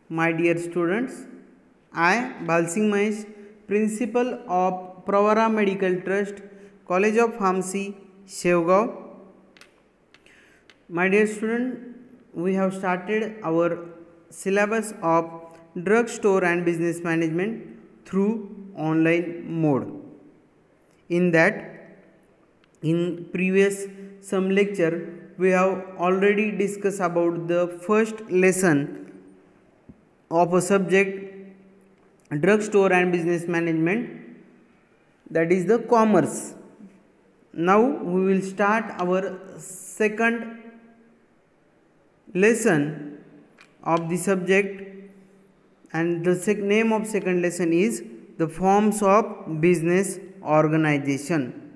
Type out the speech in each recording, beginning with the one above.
My dear students, I, Bhalsingh Mahesh, Principal of Pravara Medical Trust, College of Pharmacy, Shevgaon. My dear student, we have started our syllabus of drug store and business management through online mode. In that, in previous some lecture, we have already discussed about the first lesson of a subject drug store and business management, that is the commerce. Now we will start our second lesson of the subject, and the name of second lesson is the forms of business organization.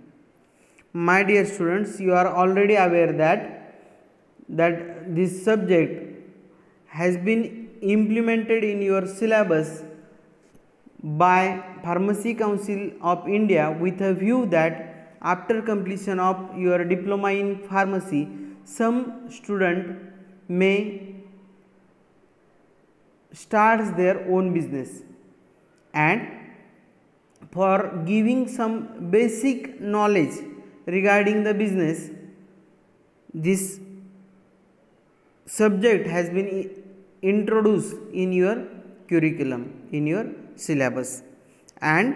My dear students, you are already aware that this subject has been implemented in your syllabus by Pharmacy Council of India with a view that after completion of your diploma in pharmacy, some student may start their own business, and for giving some basic knowledge regarding the business, this subject has been introduced in your curriculum, in your syllabus. And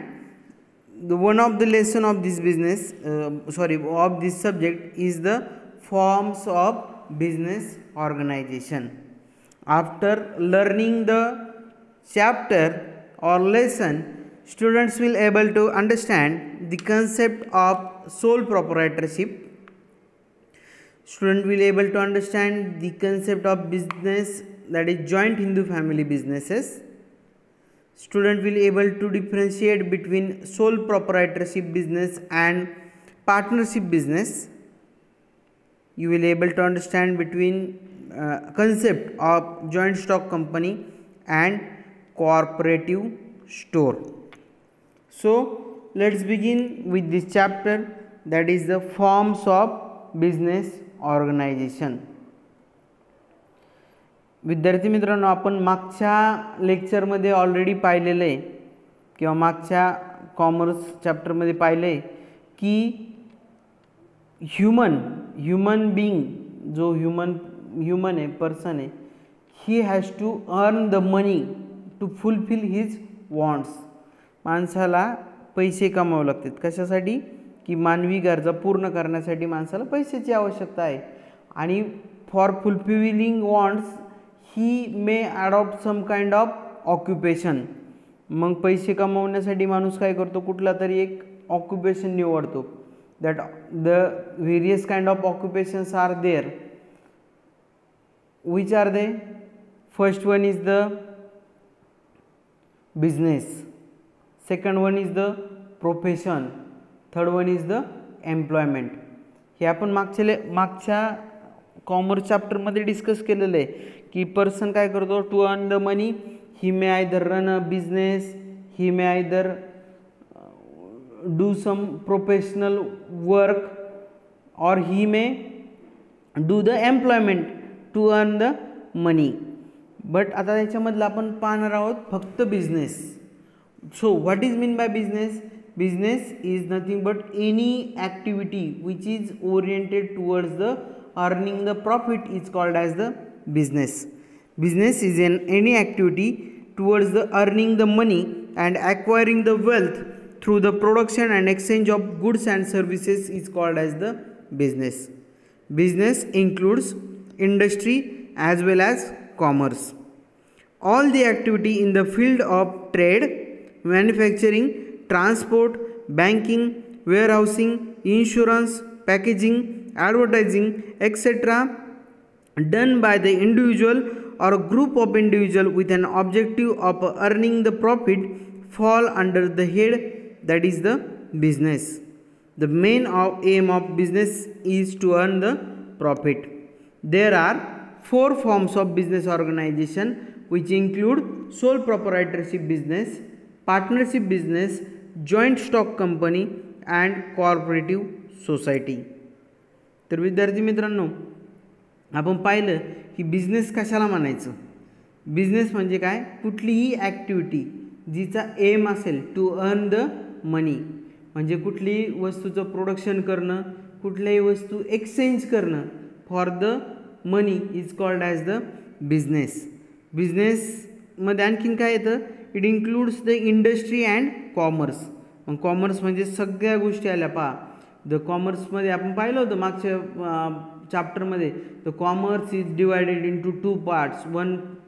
the one of the lesson of this business of this subject is the forms of business organization. After learning the chapter or lesson, students will able to understand the concept of sole proprietorship. Student will able to understand the concept of business, that is joint Hindu family businesses. Student will able to differentiate between sole proprietorship business and partnership business. You will able to understand between concept of joint stock company and cooperative store. So let's begin with this chapter, that is the forms of business organization. विद्यार्थी मित्रांनो, आपण मागच्या लेक्चरमध्ये already पाहिलेलं आहे किंवा मागच्या commerce चॅप्टरमध्ये पाहिलं आहे की ह्युमन बीइंग, जो ह्युमन आहे, पर्सन आहे, he has to earn the money to fulfil his wants. माणसाला पैसे कमावे लागतात. कशासाठी? की मानवी गरजा पूर्ण करण्यासाठी माणसाला पैशाची आवश्यकता आहे. आणि for fulfilling wants he may adopt some kind of occupation. मग पैसे कमवण्यासाठी माणूस काय करतो? कुठला तरी एक ऑक्युपेशन निवडतो. That the various kind of occupations are there. Which are they? First one is the business, second one is the profession, third one is the employment. हे आपण मागच्या कॉमर्स चॅप्टरमध्ये डिस्कस केलेलं आहे की पर्सन काय करतो? To earn the money he may either run a business, he may either do some professional work, or he may do the employment to earn the money. But आता त्याच्यामधलं आपण पाहणार आहोत फक्त business. So what is mean by business? Business is nothing but any activity which is oriented towards the earning the profit is called as the business. Business is any activity towards the earning the money and acquiring the wealth through the production and exchange of goods and services is called as the business. Business includes industry as well as commerce. All the activity in the field of trade, manufacturing, transport, banking, warehousing, insurance, packaging, advertising, etc. done by the individual or a group of individual with an objective of earning the profit fall under the head, that is the business. The main aim of business is to earn the profit. There are 4 forms of business organization which include sole proprietorship business, partnership business, joint stock company and cooperative society. तर विद्यार्थी मित्रांनो, आपण पाहिलं की business कशाला म्हणायचं? Business म्हणजे काय, कुठलीही ॲक्टिव्हिटी जिचा एम असेल टू अर्न द मनी, म्हणजे कुठलीही वस्तूचं प्रोडक्शन करणं, कुठल्याही वस्तू एक्सचेंज करणं for the money is called as the business. बिझनेसमध्ये आणखीन काय येतं, it includes the industry and commerce. मग कॉमर्स म्हणजे सगळ्या गोष्टी आल्या पहा. द कॉमर्समध्ये आपण पाहिलं होतं मागच्या चॅप्टरमध्ये, the commerce is divided into 2 parts.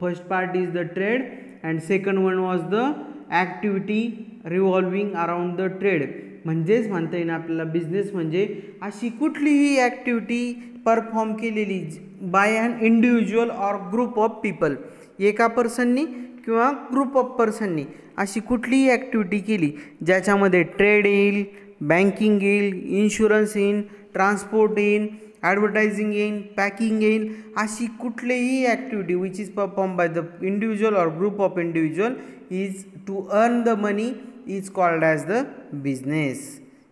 First part is the trade and second one was the activity revolving around the trade. म्हणजेच म्हणता येईल आपल्याला बिझनेस म्हणजे अशी कुठलीही ॲक्टिव्हिटी परफॉर्म केलेली by an individual or group of people, एका पर्सननी किंवा ग्रुप ऑफ पर्सननी अशी कुठलीही ॲक्टिव्हिटी केली ज्याच्यामध्ये ट्रेड येईल, बँकिंग येईल, इन्शुरन्स येईल, ट्रान्सपोर्ट येईल, ॲडव्हर्टायझिंग येईल, पॅकिंग येईल, अशी कुठलीही activity which is perform by the individual or group of individual is to earn the money is called as the business.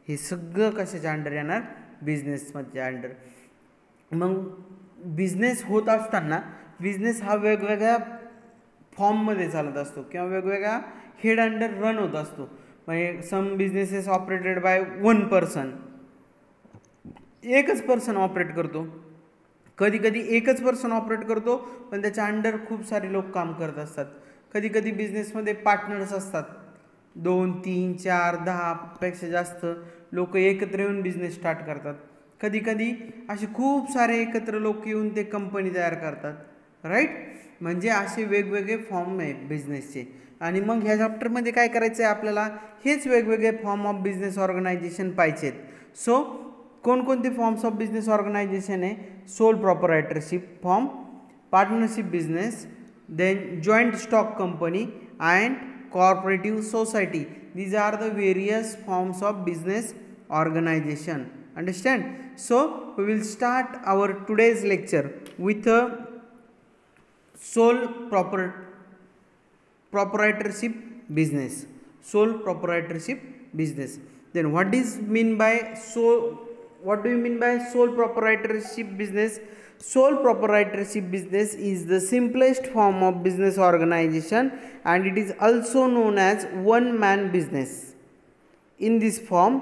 हे सगळं कशाच्या अंडर येणार, बिझनेसमध्ये अंडर. मग बिझनेस होत असताना बिझनेस हा वेगवेगळ्या फॉर्ममध्ये चालत असतो किंवा वेगवेगळ्या हेड अंडर रन होत असतो. म्हणजे some businesses operated by one person, एकच पर्सन ऑपरेट करतो. कधी कधी एकच पर्सन ऑपरेट करतो पण त्याच्या अंडर खूप सारे लोक काम करत असतात. कधी कधी बिझनेसमध्ये पार्टनर्स असतात, 2, 3, 4, 10 पेक्षा जास्त लोक एकत्र येऊन बिझनेस स्टार्ट करतात. कधी कधी असे खूप सारे एकत्र लोक येऊन ते कंपनी तयार करतात. राईट, म्हणजे असे वेगवेगळे फॉर्म आहे बिझनेसचे. आणि मग ह्या चॅप्टरमध्ये काय करायचं आहे आपल्याला, हेच वेगवेगळे फॉर्म ऑफ बिझनेस ऑर्गनायझेशन पाहिजेत. सो कोणकोणते फॉर्म्स ऑफ बिझनेस ऑर्गनायझेशन आहे, sole proprietorship form, partnership business, then joint stock company and cooperative society. These are the various forms of business organization. Understand? So we will start our today's lecture with a sole proprietorship business. Sole proprietorship business. Then what do you mean by sole proprietorship business? Sole proprietorship business is the simplest form of business organization and it is also known as one man business. In this form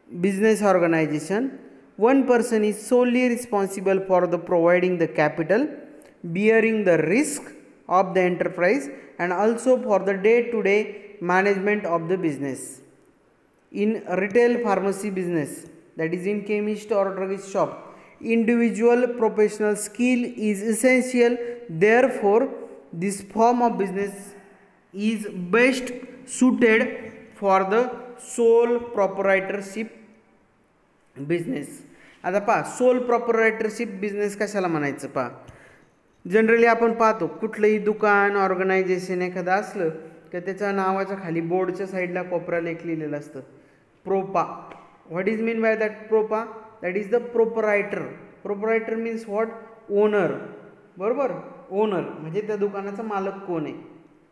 business organization, one person is solely responsible for the providing the capital, bearing the risk of the enterprise and also for the day-to-day management of the business. In retail pharmacy business, that is in chemist or druggist shop, individual professional skill is essential. Therefore this form of business is best suited for the sole proprietorship business. आता पहा, soul proprietorship business कशाला म्हणायचं पहा. Generally आपण पाहतो कुठलंही दुकान organisation एखादं असलं की त्याच्या नावाच्या खाली बोर्डच्या साईडला कोपऱ्याला एक लिहिलेलं असतं prop. What is mean by that prop? That is the proprietor. Proprietor means what? Owner. बरोबर, ओनर म्हणजे त्या दुकानाचा मालक कोण आहे.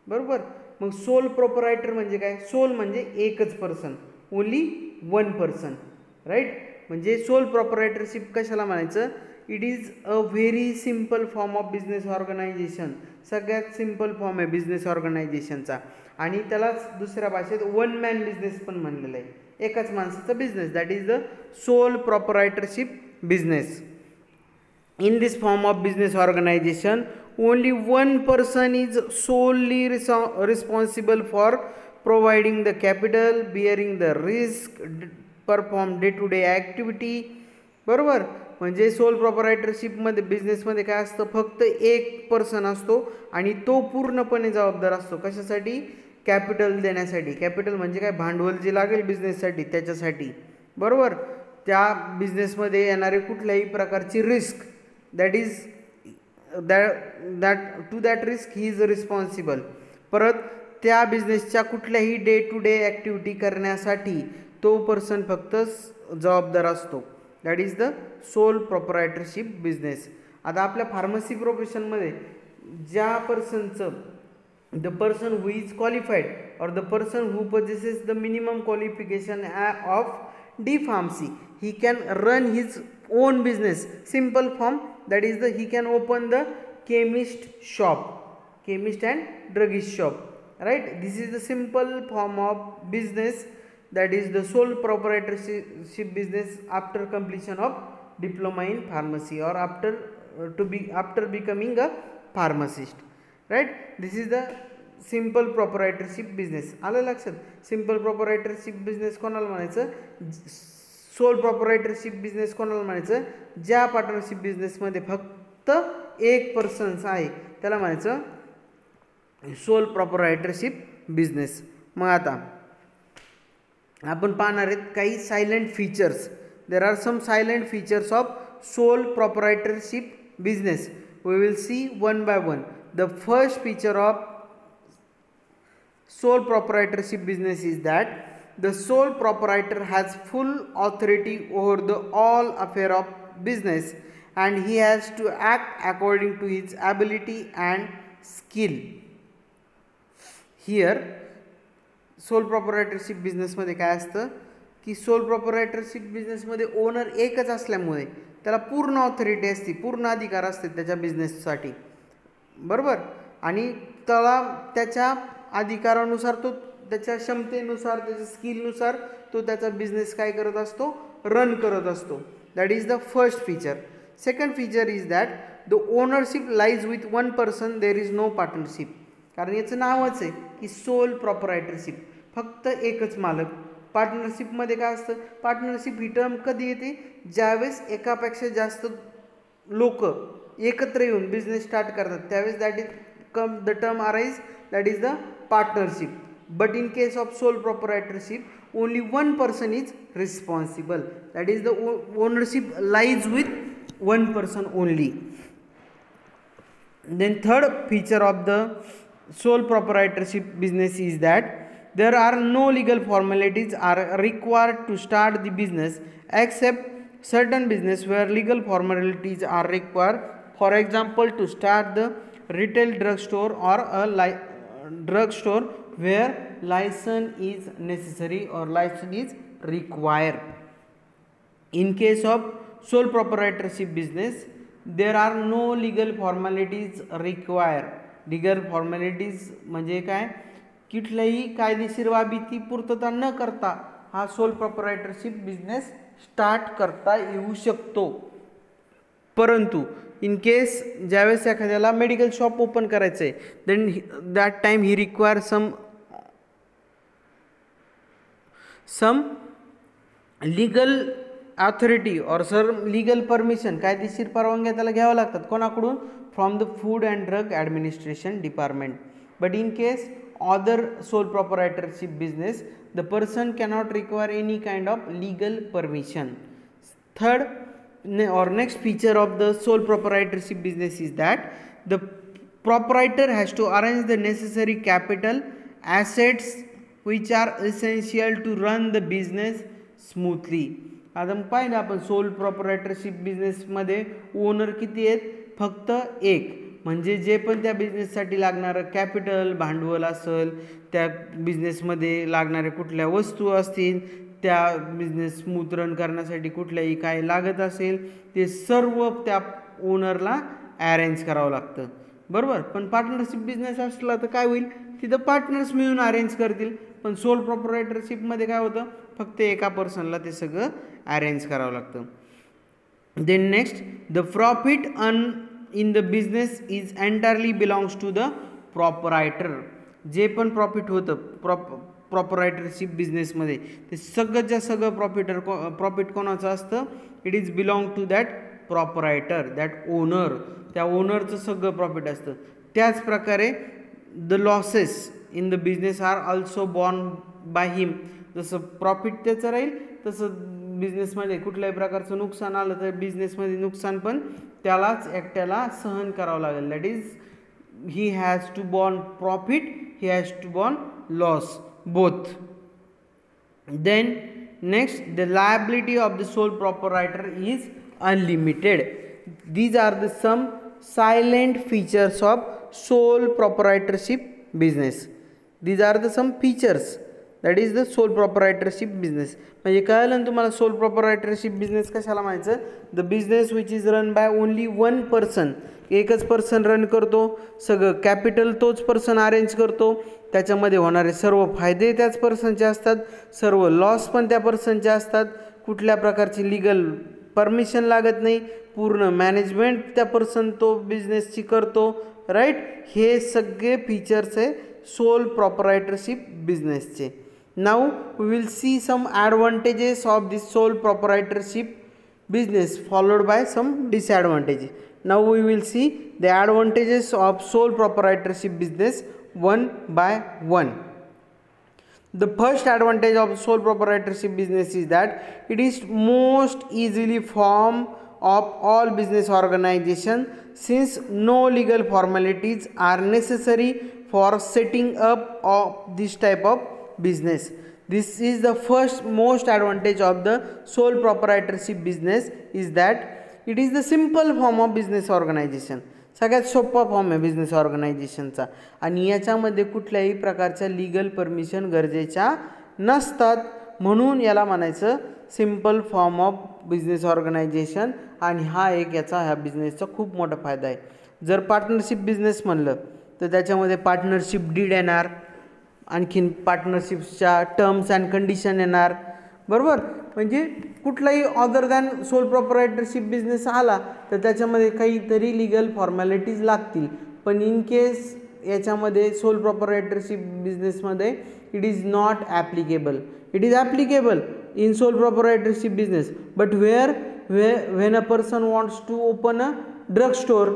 बरोबर. मग सोल प्रोपरायटर म्हणजे काय? सोल म्हणजे एकच person, only one person. Right, म्हणजे सोल प्रोपरायटरशिप कशाला म्हणायचं? It is a very simple form of business organization. सगळ्यात सिम्पल फॉर्म आहे बिझनेस ऑर्गनायझेशनचा आणि त्यालाच दुसऱ्या भाषेत वन मॅन बिझनेस पण म्हणलेलं आहे, एकाच माणसाचा business. That is the sole proprietorship business. In this form of business organization, only one person is solely responsible for providing the capital, bearing the risk, perform day-to-day activity. बरोबर, म्हणजे soul प्रॉपरायटरशिपमध्ये बिझनेसमध्ये काय असतं, फक्त एक पर्सन असतो आणि तो पूर्णपणे जबाबदार असतो. कशासाठी? कॅपिटल देण्यासाठी. कॅपिटल म्हणजे काय? भांडवल जे लागेल बिझनेससाठी त्याच्यासाठी. बरोबर, त्या बिझनेसमध्ये येणारे कुठल्याही प्रकारची risk, that is to that risk he is responsible. परत त्या बिझनेसच्या कुठल्याही डे टू डे ॲक्टिव्हिटी करण्यासाठी तो पर्सन फक्त जबाबदार असतो. That is the sole proprietorship business. आता आपल्या फार्मसी प्रोफेशनमध्ये ज्या पर्सनचं, the person who is qualified or the person who possesses the minimum qualification of D Pharmacy, he can run his own business. Simple form, that is he can open the chemist shop. chemist and druggist shop, right? This is the simple form of business, that is the sole proprietorship business after completion of diploma in pharmacy or after becoming a pharmacist, right? This is the simple proprietorship business. आलं लक्षात? Simple proprietorship business कोणाला म्हणायचं? Soul proprietorship business कोणाला म्हणायचं? ज्या partnership बिझनेसमध्ये फक्त एक पर्सन्स आहे त्याला म्हणायचं सोल प्रोप्रायटरशिप बिझनेस. मग आता आपण पाहणार आहेत काही silent features. There are some silent features of sole proprietorship business. We will see one by one. The first feature of sole proprietorship business is that the sole proprietor has full authority over the all affair of business and he has to act according to his ability and skill. Here sole proprietorship business मध्ये काय असतं की sole proprietorship business मध्ये owner एकच असल्यामुळे त्याला पूर्ण authority असते, पूर्ण अधिकार असते त्याच्या बिझनेससाठी, बरोबर. आणि त्याला त्याच्या अधिकारानुसार तो त्याच्या क्षमतेनुसार त्याच्या स्किलनुसार तो त्याचा बिझनेस काय करत असतो? रन करत असतो. That is the first feature. Second feature is that the ownership lies with one person, there is no partnership. कारण याचं नावच आहे की सोल प्रॉपरायटरशिप, फक्त एकच मालक. पार्टनरशिपमध्ये काय असतं? पार्टनरशिप ही टर्म कधी येते? ज्यावेळेस एकापेक्षा जास्त लोक एकत्र येऊन बिझनेस स्टार्ट करतात त्यावेळेस that is the term arise, that is the partnership. But in case of sole proprietorship only one person is responsible, that is the ownership lies with one person only. Then third feature of the sole proprietorship business is that there are no legal formalities are required to start the business except certain business where legal formalities are required. For example, to start the retail drugstore or a drugstore where license is necessary or license is required. In case of sole proprietorship business there are no legal formalities required. Legal formalities म्हणजे काय? कुठल्याही कायदेशीर बाबीची पूर्तता न करता हा soul proprietorship business start करता येऊ शकतो. परंतु इन केस ज्यावेळेस एखाद्याला मेडिकल शॉप ओपन करायचं आहे then that time he require some legal authority और लीगल परमिशन, कायदेशीर परवानग्या त्याला घ्याव्या लागतात. कोणाकडून? From the food and drug administration department. But in case other sole proprietorship business the person cannot require any kind of legal permission. Third or next feature of the sole proprietorship business is that the proprietor has to arrange the necessary capital assets which are essential to run the business smoothly. आता पाहिलं आपण soul प्रोप्रायटरशिप बिझनेसमध्ये owner किती आहेत? फक्त एक. म्हणजे जे पण त्या बिझनेससाठी लागणारं कॅपिटल भांडवल असेल, त्या बिझनेसमध्ये लागणाऱ्या कुठल्या वस्तू असतील, त्या बिझनेस स्मूथ रन करण्यासाठी कुठल्याही काय लागत असेल ते सर्व त्या ओनरला अरेंज करावं लागतं, बरोबर. पण पार्टनरशिप बिझनेस असला तर काय होईल? तिथं पार्टनर्स मिळून अरेंज करतील. पण सोल प्रोप्रायटरशिपमध्ये काय होतं? फक्त एका पर्सनला ते सगळं अरेंज करावं लागतं. Then next the profit in the business is entirely belongs to the proprietor. जे पण प्रॉफिट होतं प्रॉपरायटरशिप बिझनेसमध्ये ते सगळंच्या सगळं प्रॉफिट कोणाचं असतं? It is belong to that proprietor, that owner. त्या ओनरचं सगळं प्रॉफिट असतं. त्याच प्रकारे the losses in the business are also borne by him. जसं प्रॉफिट त्याचं राहील तसं बिझनेसमध्ये कुठल्याही प्रकारचं नुकसान आलं तर बिझनेसमध्ये नुकसान पण त्यालाच एकट्याला सहन करावं लागेल. That is he has to born profit, he has to born loss, both. Then next the liability of the sole proprietor is unlimited. These are the some silent features of sole proprietorship business. These are the some features that is the sole proprietorship business. म्हणजे कळलं ना तुम्हाला sole proprietorship business कशाला म्हणायचं? The business which is run by only one person. एकच person run करतो, सगळं capital तोच पर्सन अरेंज करतो, त्याच्यामध्ये होणारे सर्व फायदे त्याच पर्सनचे असतात, सर्व लॉस पण त्या पर्सनचे असतात, कुठल्या प्रकारची लिगल परमिशन लागत नाही, पूर्ण मॅनेजमेंट त्या पर्सन तो बिझनेसची करतो, राईट. हे सगळे फीचर्स आहे सोल प्रॉपरायटरशिप बिझनेसचे. Now we will see some advantages of this sole proprietorship business followed by some disadvantages. Now we will see the advantages of sole proprietorship business one by one. The first advantage of sole proprietorship business is that it is most easily form of all business organization, since no legal formalities are necessary for setting up of this type of business. This is the first most advantage of the sole proprietorship business is that it is the simple form of business organization. सगळ्यात सोपा form आहे business ऑर्गनायझेशनचा आणि याच्यामध्ये कुठल्याही प्रकारच्या legal permission गरजेच्या नसतात, म्हणून याला म्हणायचं simple form of business organization. आणि हा एक याचा ह्या बिझनेसचा खूप मोठा फायदा आहे. जर पार्टनरशिप बिझनेस म्हणलं तर त्याच्यामध्ये पार्टनरशिप डीड येणार, आणखीन पार्टनरशिपच्या टर्म्स अँड कंडिशन येणार, बरोबर. म्हणजे कुठलाही other than sole proprietorship business आला तर त्याच्यामध्ये काहीतरी लिगल फॉर्मॅलिटीज लागतील, पण इन केस याच्यामध्ये सोल प्रॉपरायटरशिप बिझनेसमध्ये it is not applicable. It is applicable in sole proprietorship business, but when a person wants to open a drug store,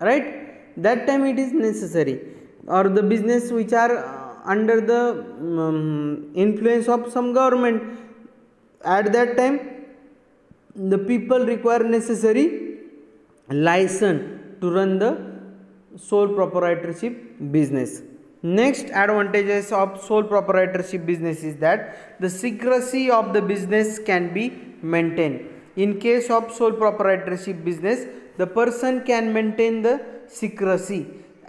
right, that time it is necessary, or the business which are under the influence of some government, at that time the people require necessary license to run the sole proprietorship business. Next advantages of sole proprietorship business is that the secrecy of the business can be maintained. In case of sole proprietorship business, the person can maintain the secrecy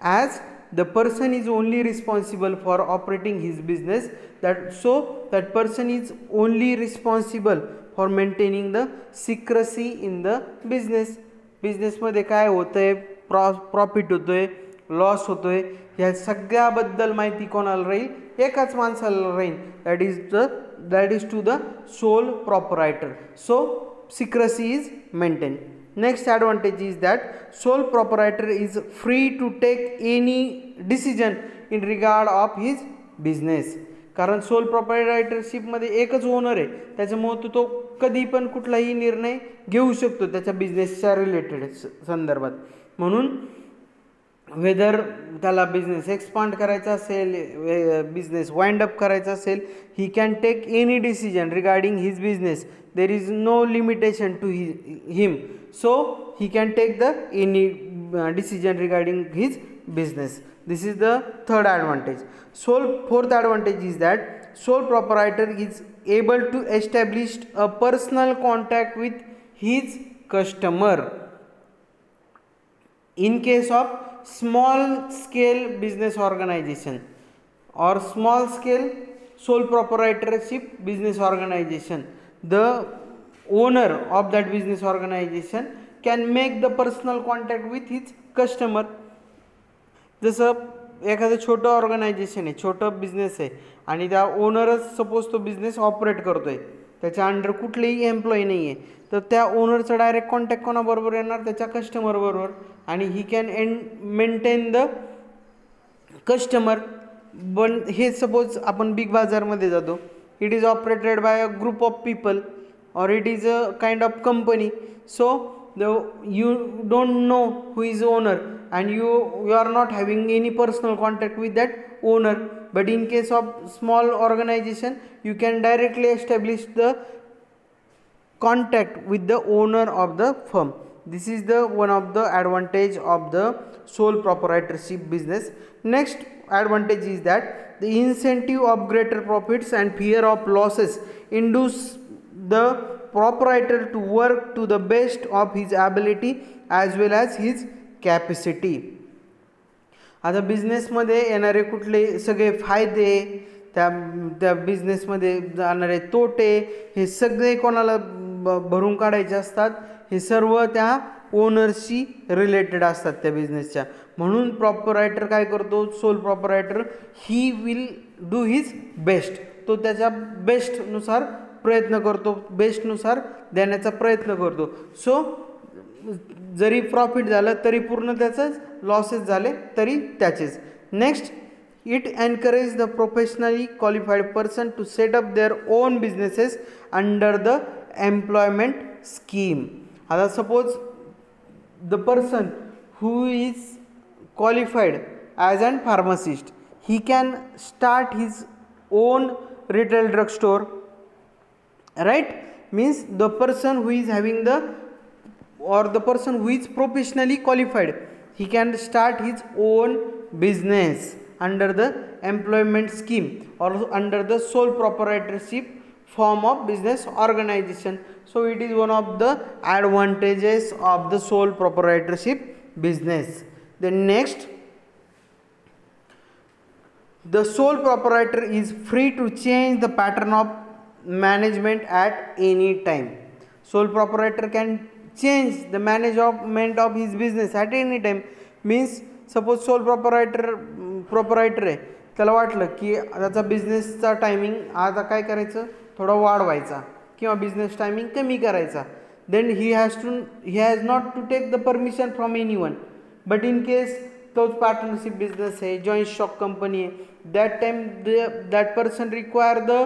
as the person is only responsible for operating his business, that person is only responsible for maintaining the secrecy in the business मध्ये काय होतंय, profit होतोय, loss होतोय, ह्या सगळ्याबद्दल माहिती कोणाला राहील? एकाच माणसाला राहील, that is to the sole proprietor. So secrecy is maintained. Next advantage is that sole proprietor is free to take any decision in regard of his business. कारण सोल प्रॉपरायटरशिपमध्ये एकच ओनर आहे, त्याच्यामुळे तो कधी पण कुठलाही निर्णय घेऊ शकतो त्याच्या बिझनेसच्या रिलेटेड संदर्भात. म्हणून वेदर त्याला बिझनेस एक्सपांड करायचा असेल, बिझनेस वाइंड अप करायचा असेल, he can take any decision regarding his business. There is no limitation to him, so he can take the any decision regarding his business. This is the third advantage. Fourth advantage is that sole proprietor is able to establish a personal contact with his customer. In case of small scale business organization or small scale sole proprietorship business organization, the owner of that business organization can make the personal contact with his customer. जसं एखादं छोटं organisation आहे, छोटं business आहे आणि त्या ओनरच suppose तो business operate करतोय, त्याच्या अंडर कुठलेही एम्प्लॉई नाही आहे, तर त्या ओनरचा डायरेक्ट कॉन्टॅक्ट कोणाबरोबर येणार? त्याच्या कस्टमरबरोबर. आणि he can maintain the customer. पण हे सपोज आपण बिग बाजारमध्ये जातो, it is operated by a group of people or it is a kind of company, so you don't know who is owner and you are not having any personal contact with that owner. But in case of small organization, you can directly establish the contact with the owner of the firm. This is the one of the advantage of the sole proprietorship business. Next advantage is that the incentive of greater profits and fear of losses induce the proprietor to work to the best of his ability as well as his capacity. आता बिझनेसमध्ये येणारे कुठले सगळे फायदे, त्या त्या बिझनेसमध्ये जाणारे तोटे हे सगळे कोणाला भरून काढायचे असतात, हे सर्व त्या ओनरशी रिलेटेड असतात त्या बिझनेसच्या. म्हणून प्रॉपरायटर काय करतो, sole proprietor he will do his best, तो त्याच्या बेस्टनुसार प्रयत्न करतो, बेस्टनुसार देण्याचा प्रयत्न करतो. सो जरी प्रॉफिट झालं तरी पूर्ण त्याचंच, लॉसेस झाले तरी त्याचेच. Next, it encourage the professionally qualified person to set up their own businesses under the employment scheme. आता suppose the person who is qualified as an pharmacist, he can start his own retail drug store, right? Means the person who is having the, or the person who is professionally qualified, he can start his own business under the employment scheme or under the sole proprietorship form of business organization. So it is one of the advantages of the sole proprietorship business. Then next, the sole proprietor is free to change the pattern of management at any time. Sole proprietor can change the management of his business at any time. Means suppose sole proprietor आहे, त्याला वाटलं की त्याचा बिझनेसचा timing आता काय करायचं, थोडा वाढवायचा किंवा बिझनेस टायमिंग कमी करायचा. then he has not to take the permission from anyone. But in case तोच पार्टनरशिप बिझनेस आहे, जॉइंट स्टॉक कंपनी आहे, that time that person require the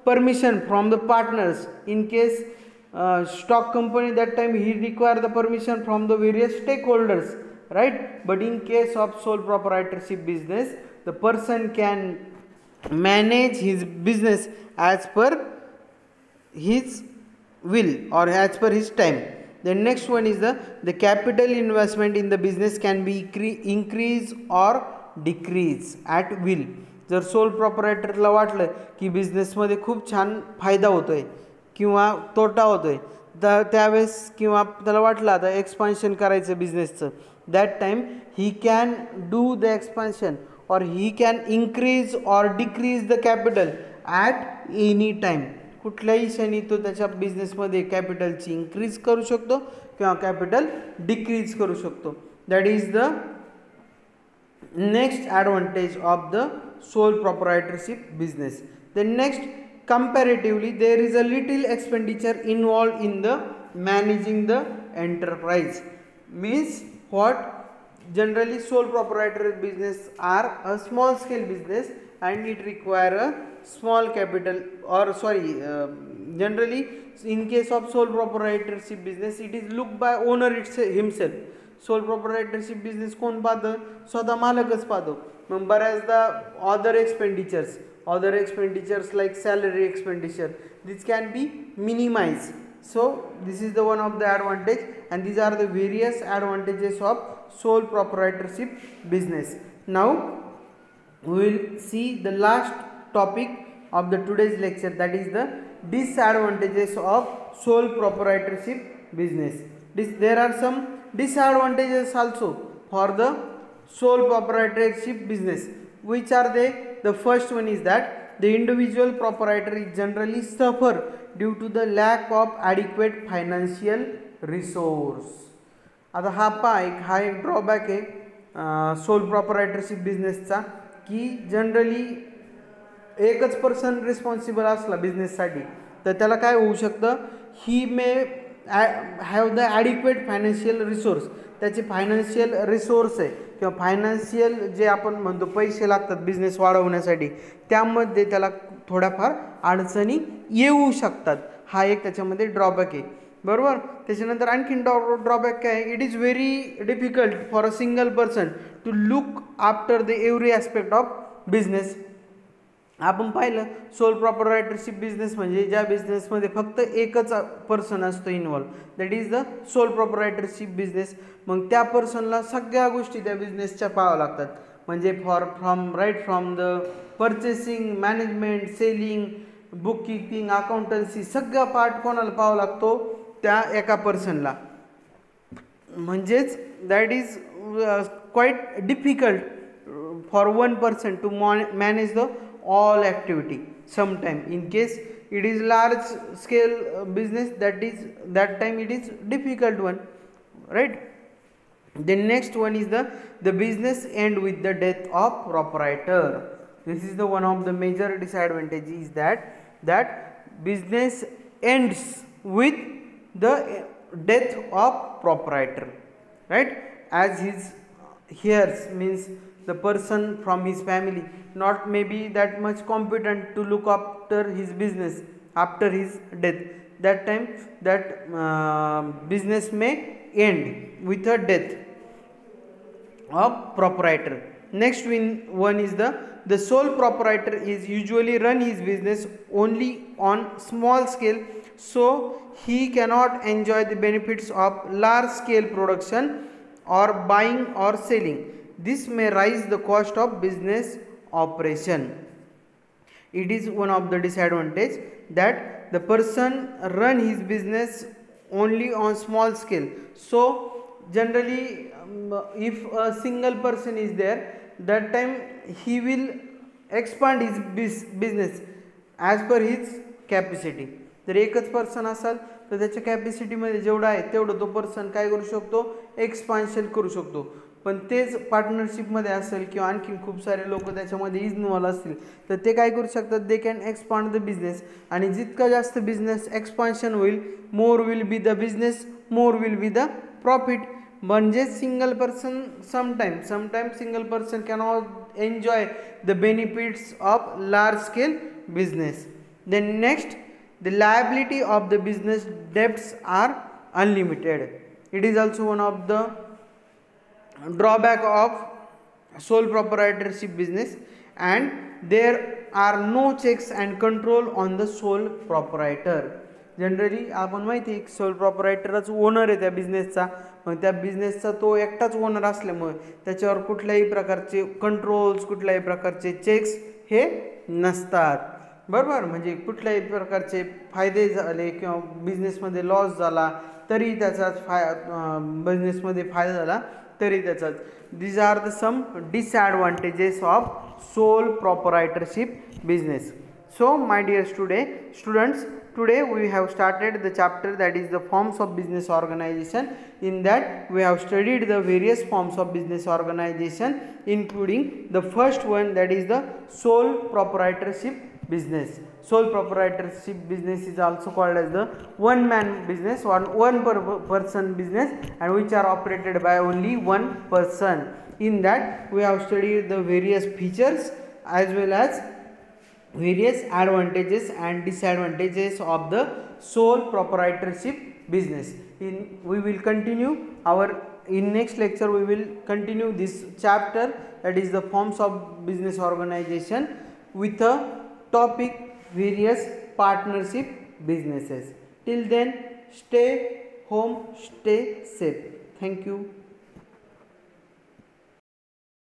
permission from the partners. In case stock company, that time he require the permission from the various stakeholders, right? But in case of sole proprietorship business, the person can manage his business as per his will or as per his time. The next one is the capital investment in the business can be increase or decrease at will. जर soul प्रॉपरायटरला वाटलं की बिझनेसमध्ये खूप छान फायदा होतोय किंवा तोटा होतोय, तर त्यावेळेस किंवा त्याला वाटलं आता एक्सपान्शन करायचं बिझनेसचं, that time he can do the expansion or he can increase or decrease the capital at any time. कुठल्याही क्षणी तो त्याच्या बिझनेसमध्ये कॅपिटलची इन्क्रीज करू शकतो किंवा कॅपिटल डिक्रीज करू शकतो. That is the next advantage of the sole proprietorship business. The next, comparatively there is a little expenditure involved in the managing the enterprise. Means what? Generally sole proprietor business are a small scale business and it require a small capital, or generally in case of sole proprietorship business it is looked by owner himself. Sole proprietorship business कोण पाहतं? स्वतः मालकच पाहतो. मग बऱ्याचदा other expenditures like salary expenditure, this can be minimized. So this is the one of the advantage, and these are the various advantages of sole proprietorship business. Now we will see the last topic of the today's lecture, that is the disadvantages of sole proprietorship business. There are some disadvantages also for the sole proprietorship business. Which are they? The first one is that the individual proprietor is generally suffer due to the lack of adequate financial resource. आता हा एक drawback आहे sole प्रॉपरायटरशिप बिझनेसचा, की generally एकच person responsible असला बिझनेससाठी तर त्याला काय होऊ शकतं, he may have the adequate financial resource. त्याचे फायनान्शियल रिसोर्स आहे किंवा फायनान्शियल जे आपण म्हणतो पैसे लागतात बिझनेस वाढवण्यासाठी, त्यामध्ये त्याला थोड्याफार अडचणी येऊ शकतात. हा एक त्याच्यामध्ये ड्रॉबॅक आहे, बरोबर. त्याच्यानंतर आणखीन ड्रॉबॅक काय आहे, it is very difficult for a single person to look after the every aspect of business. आपण पाहिलं सोल प्रॉपरायटरशिप बिझनेस म्हणजे ज्या बिझनेसमध्ये फक्त एकच पर्सन असतो involve, that is the sole proprietorship business. मग त्या पर्सनला सगळ्या गोष्टी त्या बिझनेसच्या पाहाव्या लागतात. म्हणजे from the purchasing, management, selling, book keeping, accountancy, सगळा पार्ट कोणाला पाहावा लागतो, त्या एका पर्सनला. म्हणजेच that is quite difficult for one person to manage the all activity. Sometime in case it is large scale business, that time it is difficult one, right? The next one is the business end with the death of proprietor. This is the one of the major disadvantages, is that business ends with the death of proprietor, right? As his heirs, means the person from his family not maybe that much competent to look after his business after his death, that time that business may end with a death of proprietor. Next one is the sole proprietor is usually run his business only on small scale, so he cannot enjoy the benefits of large scale production or buying or selling. This may raise the cost of business operation. It is one of the disadvantage that the person run his business only on small scale. So generally if a single person is there, that time he will expand his business as per his capacity. जर एकच person असेल तर त्याच्या कॅपॅसिटीमध्ये जेवढं आहे तेवढं तो person काय करू शकतो, एक्सपान्शन करू शकतो. पण तेच पार्टनरशिपमध्ये असेल किंवा आणखी खूप सारे लोक त्याच्यामध्ये इन्व्हॉल्व असतील तर ते काय करू शकतात, they can expand the business. आणि जितका जास्त बिझनेस एक्सपान्शन होईल, more will be the business, more will be the profit. म्हणजे single person sometime single person cannot enjoy the benefits of large scale business. Then next, the liability of the business debts are unlimited. It is also one of the drawback of sole proprietorship business, and there are no checks and control on the sole proprietor. Generally आपण माहिती आहे soul प्रॉपरायटरच owner आहे त्या बिझनेसचा, मग त्या बिझनेसचा तो एकटाच owner असल्यामुळे त्याच्यावर कुठल्याही प्रकारचे कंट्रोल्स, कुठल्याही प्रकारचे चेक्स हे नसतात, बरोबर. म्हणजे कुठल्याही प्रकारचे फायदे झाले किंवा बिझनेसमध्ये लॉस झाला तरी त्याचाच बिझनेसमध्ये फायदा झाला तरी त्याचाच. These are the some disadvantages of sole proprietorship business. So my dear students, today we have started the chapter that is the forms of business organization. In that we have studied the various forms of business organization, including the first one, that is the sole proprietorship business. Sole proprietorship business is also called as the one man business or one person business, and which are operated by only one person. In that we have studied the various features as well as various advantages and disadvantages of the sole proprietorship business. We will continue in next lecture we will continue this chapter, that is the forms of business organization, with a topic various partnership businesses. Till then, stay home, stay safe. Thank you.